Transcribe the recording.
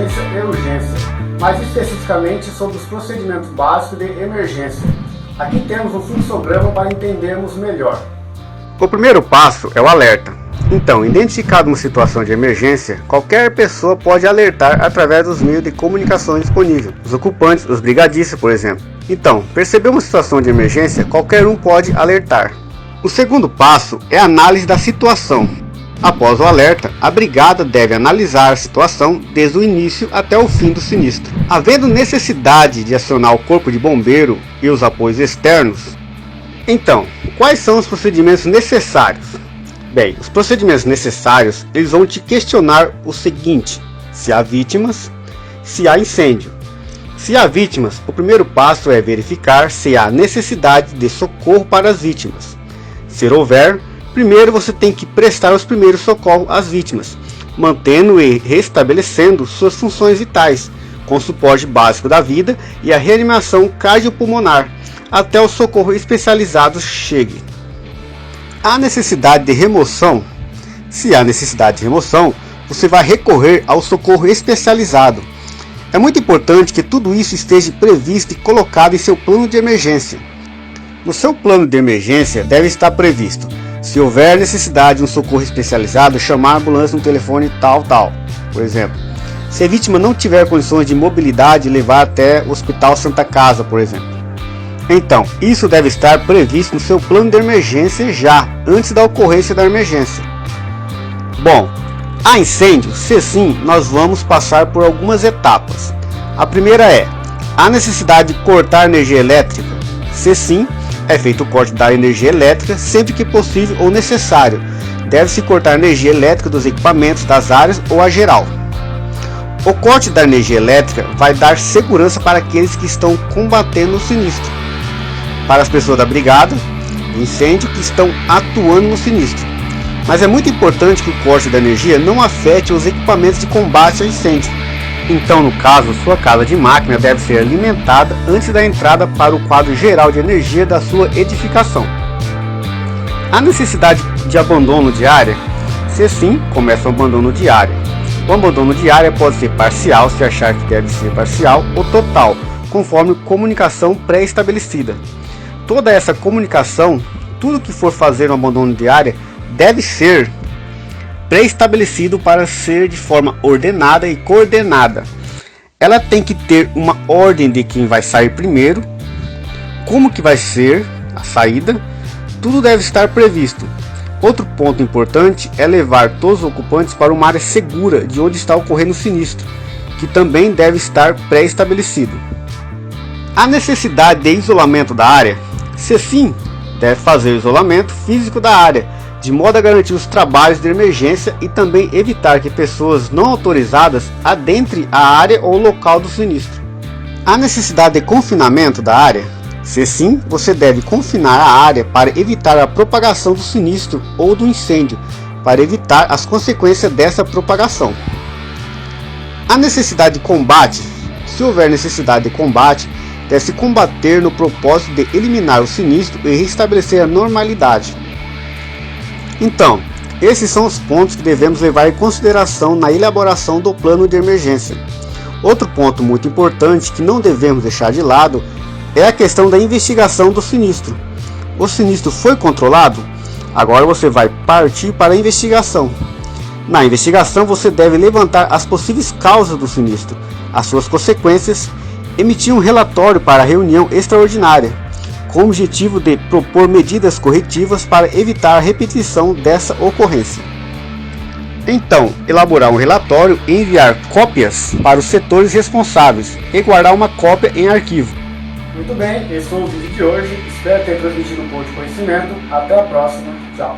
emergência e urgência, mais especificamente sobre os procedimentos básicos de emergência. Aqui temos um fluxograma para entendermos melhor. O primeiro passo é o alerta. Então, identificada uma situação de emergência, qualquer pessoa pode alertar através dos meios de comunicação disponíveis, os ocupantes, os brigadistas, por exemplo. Então, percebeu uma situação de emergência, qualquer um pode alertar. O segundo passo é a análise da situação. Após o alerta, a brigada deve analisar a situação desde o início até o fim do sinistro. Havendo necessidade de acionar o corpo de bombeiro e os apoios externos, então, quais são os procedimentos necessários? Bem, os procedimentos necessários, eles vão te questionar o seguinte: se há vítimas, se há incêndio. Se há vítimas, o primeiro passo é verificar se há necessidade de socorro para as vítimas. Se houver, primeiro você tem que prestar os primeiros socorros às vítimas, mantendo e restabelecendo suas funções vitais, com suporte básico da vida e a reanimação cardiopulmonar, até o socorro especializado chegue. Há necessidade de remoção? Se há necessidade de remoção, você vai recorrer ao socorro especializado. É muito importante que tudo isso esteja previsto e colocado em seu plano de emergência. No seu plano de emergência deve estar previsto: se houver necessidade de um socorro especializado, chamar a ambulância no telefone tal, por exemplo. Se a vítima não tiver condições de mobilidade, levar até o Hospital Santa Casa, por exemplo. Então, isso deve estar previsto no seu plano de emergência já, antes da ocorrência da emergência. Bom, há incêndio? Se sim, nós vamos passar por algumas etapas. A primeira é: há necessidade de cortar energia elétrica? Se sim, é feito o corte da energia elétrica sempre que possível ou necessário. Deve-se cortar a energia elétrica dos equipamentos, das áreas ou a geral. O corte da energia elétrica vai dar segurança para aqueles que estão combatendo o sinistro, para as pessoas da brigada de incêndio que estão atuando no sinistro. Mas é muito importante que o corte da energia não afete os equipamentos de combate a incêndio. Então, no caso, sua casa de máquina deve ser alimentada antes da entrada para o quadro geral de energia da sua edificação. Há necessidade de abandono de área? Se sim, começa o abandono de área. O abandono de área pode ser parcial, se achar que deve ser parcial, ou total, conforme comunicação pré-estabelecida. Toda essa comunicação, tudo que for fazer no abandono de área, deve ser pré-estabelecido para ser de forma ordenada e coordenada. Ela tem que ter uma ordem de quem vai sair primeiro, como que vai ser a saída, tudo deve estar previsto. Outro ponto importante é levar todos os ocupantes para uma área segura de onde está ocorrendo o sinistro, que também deve estar pré-estabelecido. A necessidade de isolamento da área? Se sim, deve fazer o isolamento físico da área, de modo a garantir os trabalhos de emergência e também evitar que pessoas não autorizadas adentrem a área ou local do sinistro. Há necessidade de confinamento da área? Se sim, você deve confinar a área para evitar a propagação do sinistro ou do incêndio, para evitar as consequências dessa propagação. Há necessidade de combate? Se houver necessidade de combate, deve-se combater no propósito de eliminar o sinistro e restabelecer a normalidade. Então, esses são os pontos que devemos levar em consideração na elaboração do plano de emergência. Outro ponto muito importante que não devemos deixar de lado é a questão da investigação do sinistro. O sinistro foi controlado? Agora você vai partir para a investigação. Na investigação você deve levantar as possíveis causas do sinistro, as suas consequências, emitir um relatório para a reunião extraordinária, com o objetivo de propor medidas corretivas para evitar a repetição dessa ocorrência. Então, elaborar um relatório e enviar cópias para os setores responsáveis e guardar uma cópia em arquivo. Muito bem, esse foi o vídeo de hoje. Espero ter transmitido um pouco de conhecimento. Até a próxima. Tchau.